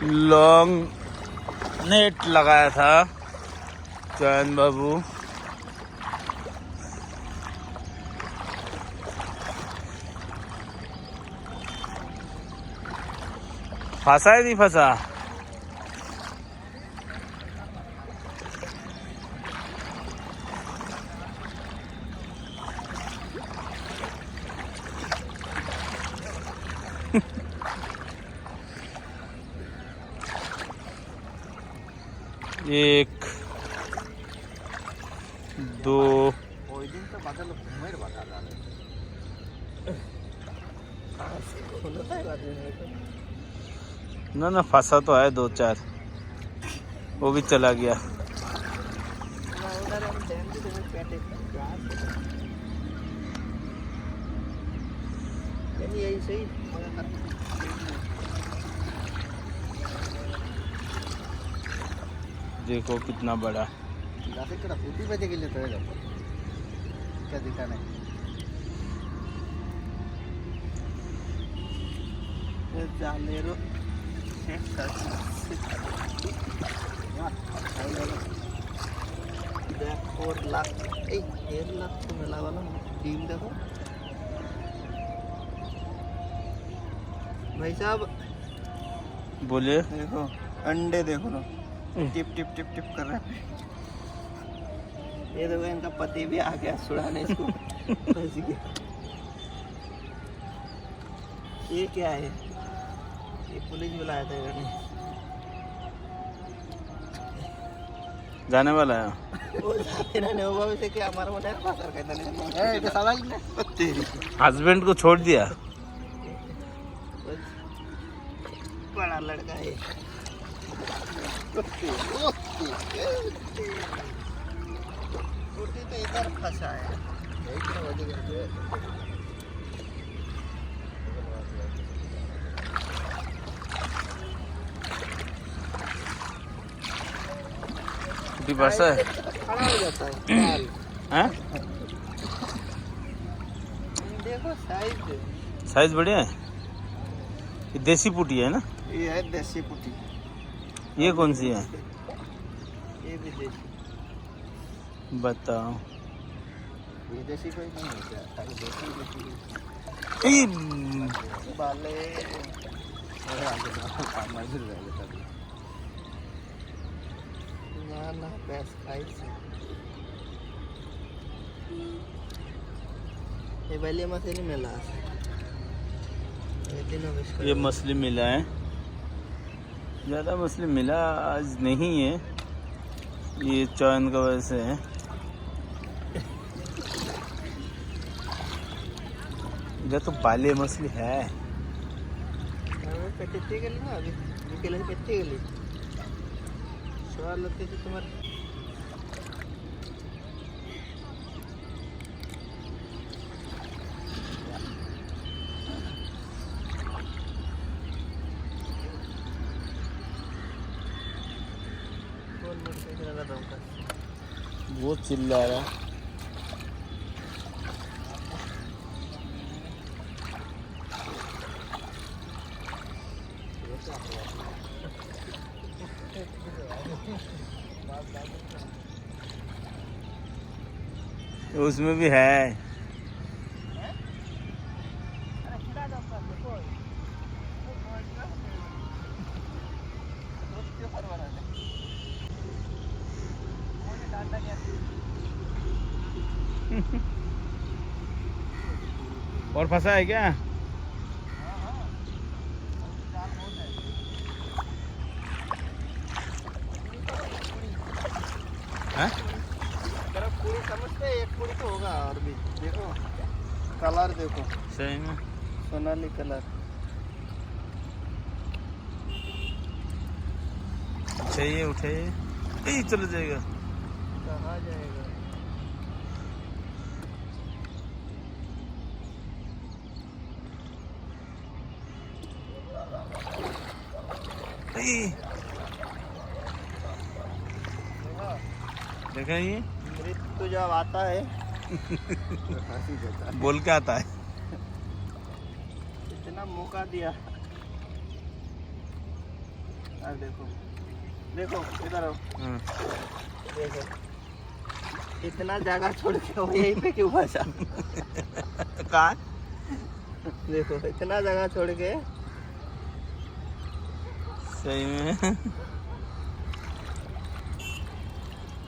Long net लगाया था चयन बाबू। फंसा है नहीं फंसा? एक दो ना फंसा तो है 2-4, वो भी चला गया। देखो कितना बड़ा। क्या दिखाना है जालेरो 4 लाख 1.5 लाख तो मिला वाला टीम। देखो भाई साहब, बोलिए। देखो अंडे देखो ना, टिप टिप टिप टिप कर रहा है। ये देखो इनका पति भी आ गया छुड़ाने इसको। फंस गया। ये क्या है? ये पुलिस बुलाया था इन्होंने। जाने वाला है। वो इन्होंने होगा वैसे कि हमारा मन है पास कर देने। ए तो सवाल ही नहीं तेरी। हस्बैंड को छोड़ दिया। बड़ा लड़का है। तो इधर फंसा है। बस है। खड़ा हो जाता है। हैं? देखो साइज साइज बढ़िया है। ये देसी पुटी है ना? ये है देसी पुटी। ये कौन सी है? ये भी देसी। बताओ। ये देसी कोई नहीं है क्या? खाली देसी बाले ना पैस खाई से ये वाली मछली मिला ये मछली मिला है। ज़्यादा मछली मिला आज नहीं है, ये चयन का वजह से है। इधर तो बाले मछली है। कच्ची गली ना अभी निकले कच्ची गली सवाल लगते थे तुम्हारे। कौन मोटरसाइकिल वाला था उनका? वो चिल्ला रहा है। उसमें भी है। और फंसा है क्या? हैं? पूरी समझते एक पूरी तो होगा और भी। देखो कलर देखो सही में सोनाली कलर। उठाइए उठाइए, यही चला जाएगा। कहाँ जाएगा? देखा ये मृत्यु जब आता है बोल के आता है। इतना मौका दिया। हाँ, देखो देखो इधर आओ। हाँ। देखो इतना जगह छोड़ के वो यहीं पे क्यों फंसा? कहाँ? देखो इतना जगह छोड़ के सही में